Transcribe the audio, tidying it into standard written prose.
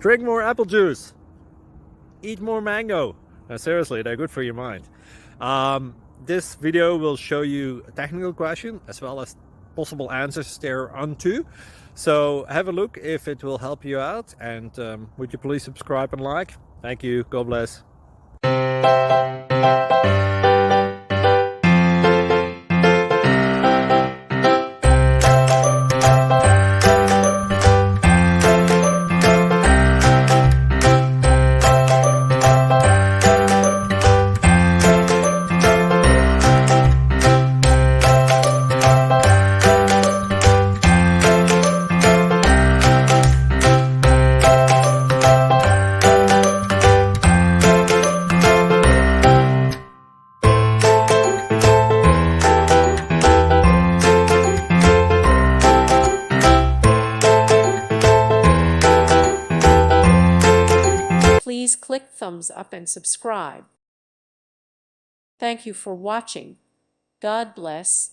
Drink more apple juice. Eat more mango. Seriously, they're good for your mind. This video will show you a technical question as well as possible answers thereunto. So have a look if it will help you out, and would you please subscribe and like? Thank you. God bless. Please click thumbs up and subscribe. Thank you for watching. God bless.